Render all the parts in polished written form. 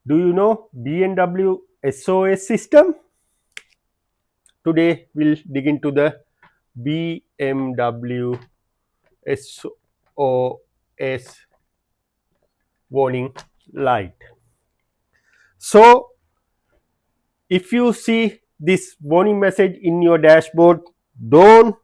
Do you know BMW SOS system? Today we'll dig into the BMW SOS warning light. So if you see this warning message in your dashboard, don't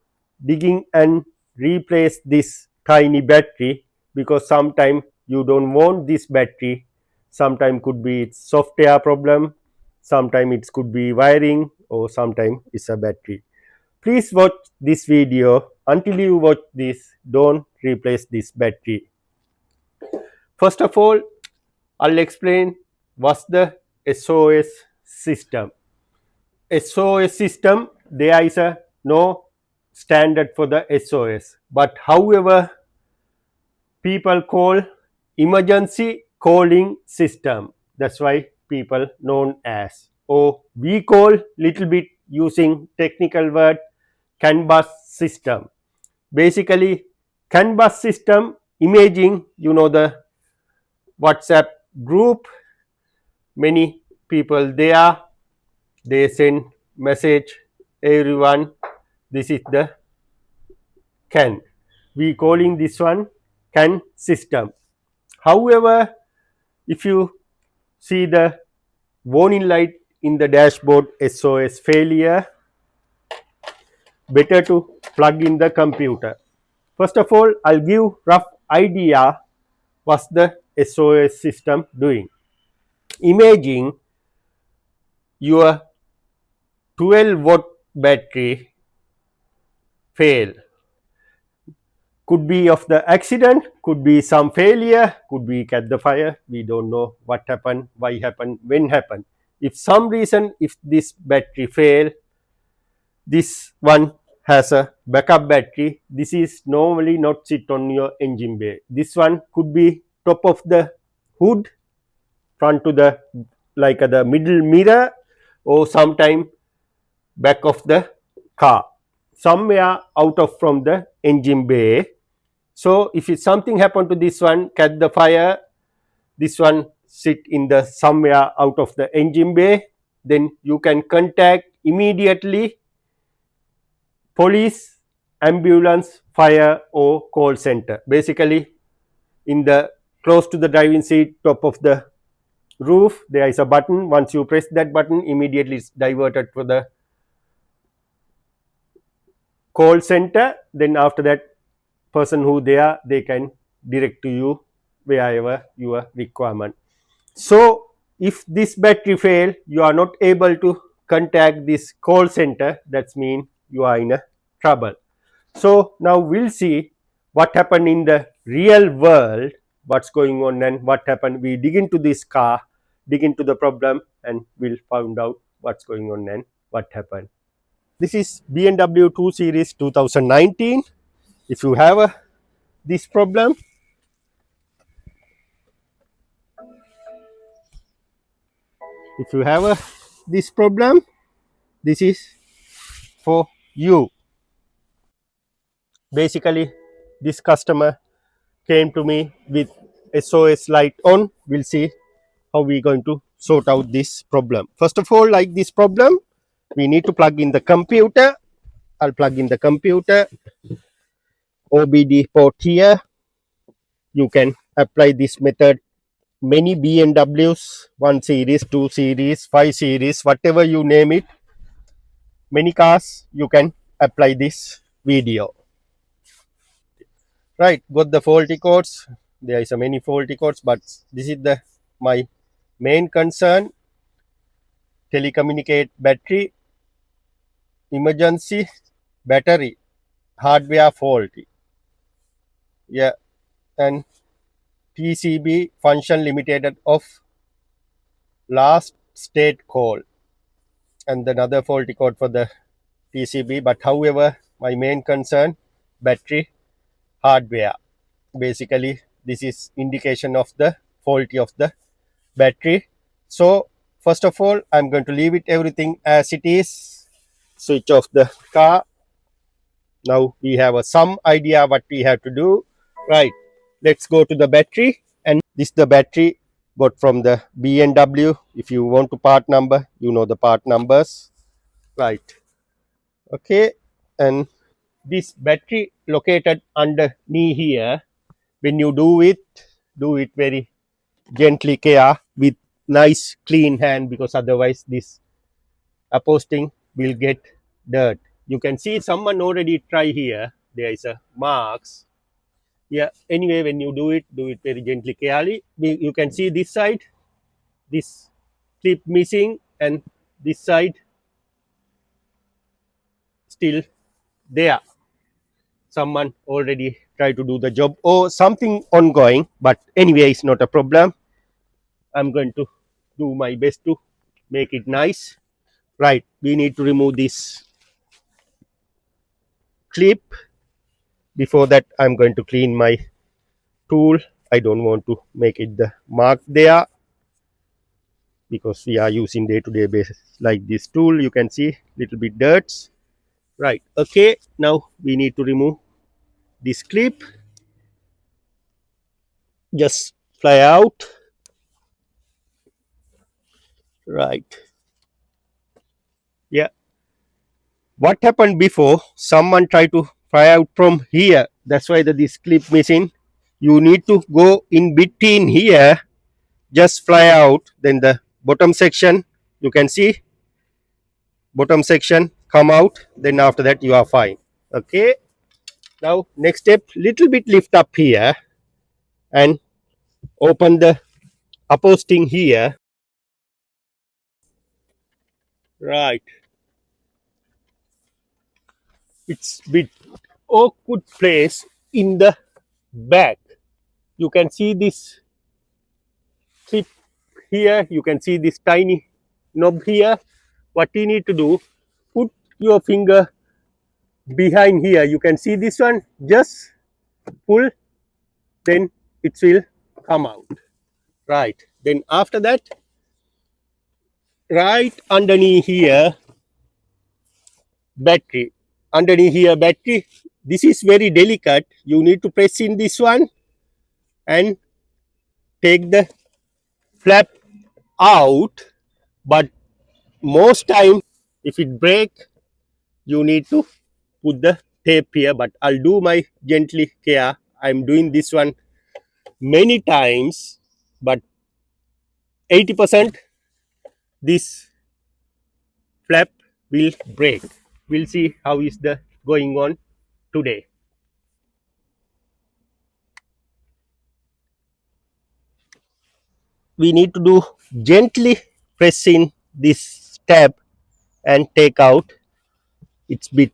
digging and replace this tiny battery, because sometimes you don't want this battery. Sometimes could be it's software problem, sometimes it could be wiring, or sometimes it's a battery. Please watch this video. Until you watch this, don't replace this battery. First of all, I'll explain what's the SOS system. SOS system, there is a no standard for the SOS, but however people call emergency calling system. That's why people known as, or we call little bit using technical word, CAN bus system. Basically CAN bus system imaging, you know, the WhatsApp group, many people there, they send message everyone. This is the CAN. We calling this one CAN system. However, if you see the warning light in the dashboard SOS failure, better to plug in the computer. First of all, I'll give rough idea what's the SOS system doing. Imagine your 12-watt battery fail. Could be of the accident, could be some failure, could be at the fire. We don't know what happened, why happened, when happened. If some reason, if this battery fail, this one has a backup battery. This is normally not sit on your engine bay. This one could be top of the hood, front to the like the middle mirror, or sometime back of the car, somewhere out of from the engine bay. So if it something happen to this one, catch the fire, this one sit in the somewhere out of the engine bay, then you can contact immediately police, ambulance, fire, or call center. Basically in the close to the driving seat, top of the roof, there is a button. Once you press that button, immediately it's diverted to the call center. Then after that, person who there, they can direct to you wherever your requirement. So if this battery fail, you are not able to contact this call center, that means you are in a trouble. So now we'll see what happened in the real world, what's going on and what happened. We dig into this car, dig into the problem, and we'll find out what's going on and what happened. This is BMW 2 Series 2019. If you have this problem, this is for you. Basically, this customer came to me with SOS light on. We'll see how we're going to sort out this problem. First of all, like this problem, we need to plug in the computer. I'll plug in the computer. OBD port here. You can apply this method. Many BMWs, 1 series, 2 series, 5 series, whatever you name it, many cars, you can apply this video. Right, got the faulty codes. There is a many faulty codes, but this is the my main concern. Telecommunicate battery, emergency, battery, hardware faulty. Yeah, and PCB function limited of last state call, and another faulty code for the PCB. But however, my main concern, battery, hardware. Basically, this is indication of the faulty of the battery. So first of all, I'm going to leave it everything as it is. Switch off the car. Now we have some idea what we have to do. Right, let's go to the battery, and this is the battery got from the BMW. If you want to part number, you know the part numbers, right? Okay, and this battery located under knee here. When you do it very gently, care with nice clean hand, because otherwise this upholstering will get dirt. You can see someone already try here. There is a marks. Yeah. Anyway, when you do it very gently, carefully. You can see this side, this clip missing, and this side still there. Someone already tried to do the job or something ongoing, but anyway, it's not a problem. I'm going to do my best to make it nice. Right, we need to remove this clip. Before that, I'm going to clean my tool. I don't want to make it the mark there, because we are using day-to-day basis like this tool. You can see little bit dirt. Right, okay, now we need to remove this clip. Just fly out. Right, yeah. What happened before, someone tried to fly out from here, that's why this clip missing. You need to go in between here, just fly out, then the bottom section, you can see bottom section come out, then after that you are fine. Okay, now next step, little bit lift up here and open the upholstering here. Right, it's bit awkward place in the back. You can see this clip here, you can see this tiny knob here. What you need to do, put your finger behind here, you can see this one, just pull, then it will come out. Right, then after that, right underneath here battery, underneath here battery, this is very delicate, you need to press in this one and take the flap out. But most time if it break, you need to put the tape here, but I'll do my gently care. I'm doing this one many times, but 80% this flap will break. We'll see how is the going on today. We need to do gently press in this tab and take out. It's bit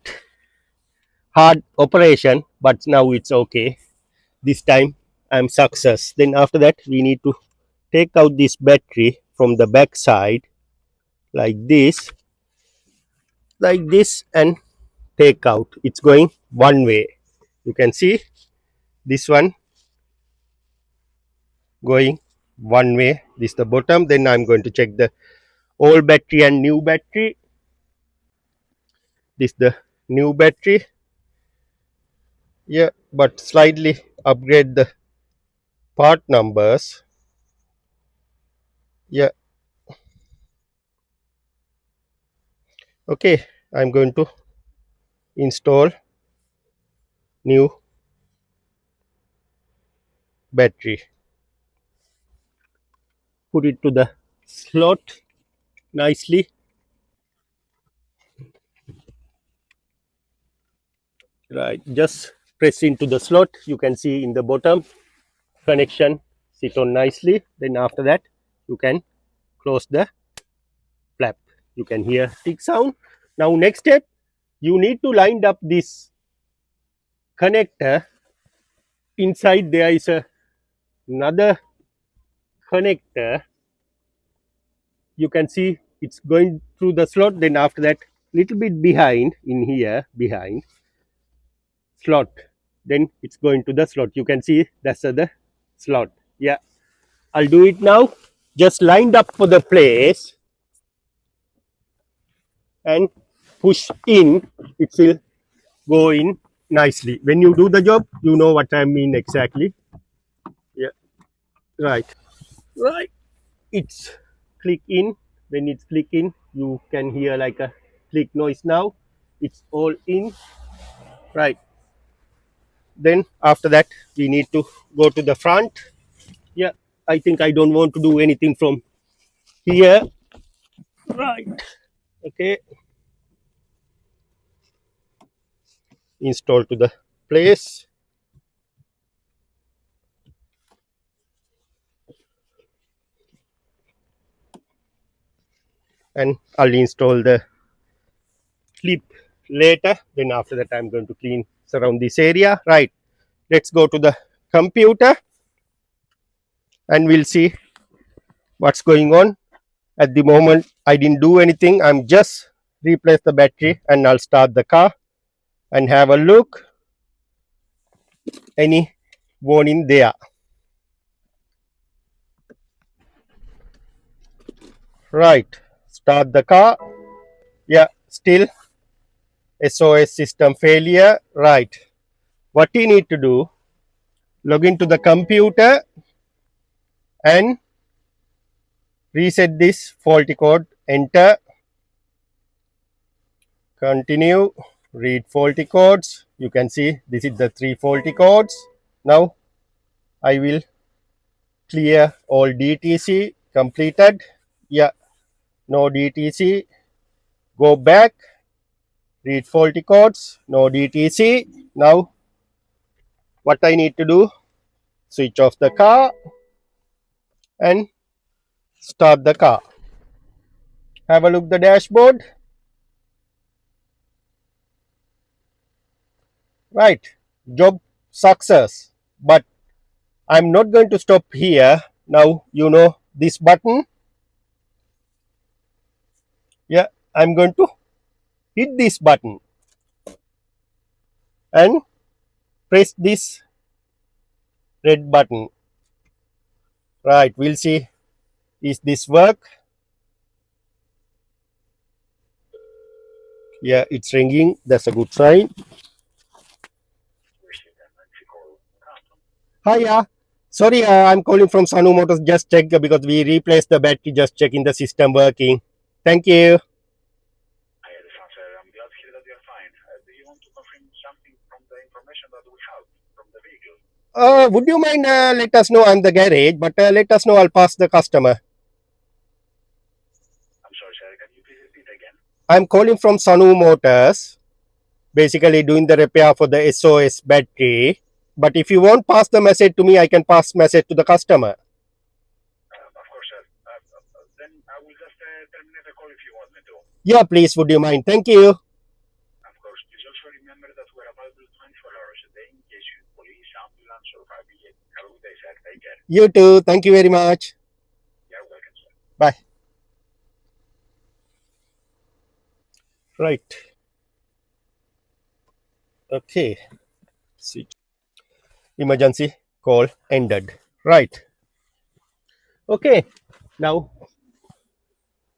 hard operation, but now it's okay. This time I'm success. Then after that we need to take out this battery from the back side like this, and take out. It's going one way. You can see this one going one way. This is the bottom. Then I'm going to check the old battery and new battery. This is the new battery. Yeah, but slightly upgrade the part numbers. Yeah. Okay, I'm going to install new battery. Put it to the slot nicely. Right, just press into the slot. You can see in the bottom connection sit on nicely. Then after that you can close the flap. You can hear tick sound. Now next step, you need to line up this connector. Inside there is another connector. You can see it's going through the slot. Then after that, little bit behind in here, behind slot, then it's going to the slot. You can see that's the slot. Yeah, I'll do it now. Just lined up for the place and push in, it will go in nicely. When you do the job, you know what I mean exactly. Yeah, right, right. it's click in. When it's click in, you can hear like a click noise. Now it's all in, right? Then after that we need to go to the front. Yeah, I think I don't want to do anything from here, right? Okay, install to the place, and I'll install the clip later. Then after that I'm going to clean surround this area, right? Let's go to the computer and we'll see what's going on. At the moment I didn't do anything, I'm just replace the battery, and I'll start the car and have a look any warning there. Right, start the car. Yeah, still SOS system failure. Right, what you need to do, log into the computer and reset this faulty code, enter, continue, read faulty codes. You can see this is the 3 faulty codes. Now I will clear all DTC, completed. Yeah, no DTC, go back, read faulty codes, no DTC. Now what I need to do, switch off the car and start the car. Have a look the dashboard. Right, job success. But I'm not going to stop here. Now you know this button. Yeah, I'm going to hit this button and press this red button. Right, we'll see is this work. Yeah, it's ringing. That's a good sign. Hiya. Sorry, I'm calling from Sanu Motors. Just check because we replaced the battery. Just checking the system working. Thank you. I understand, sir. I'm glad to hear that you're fine. Do you want to confirm something from the information that we have from the vehicle? Would you mind let us know? I'm the garage, but let us know. I'll pass the customer. I'm sorry, sir. Can you please repeat again? I'm calling from Sanu Motors, basically doing the repair for the SOS battery. But if you won't pass the message to me, I can pass message to the customer. Of course, sir. Then I will just terminate the call if you want me to. Yeah, please, would you mind? Thank you. Of course. Please also remember that we're available 24 hours a day in case you need police, ambulance, or fire brigade. Have a good day, sir. Take care. You too. Thank you very much. You're welcome, sir. Bye. Right. Okay. Switch. Emergency call ended. Right. Okay. Now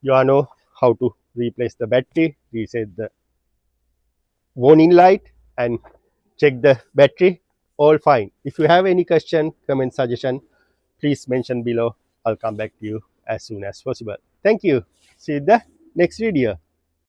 you all know how to replace the battery, reset the warning light, and check the battery. All fine. If you have any question, comment, suggestion, please mention below. I'll come back to you as soon as possible. Thank you. See you in the next video.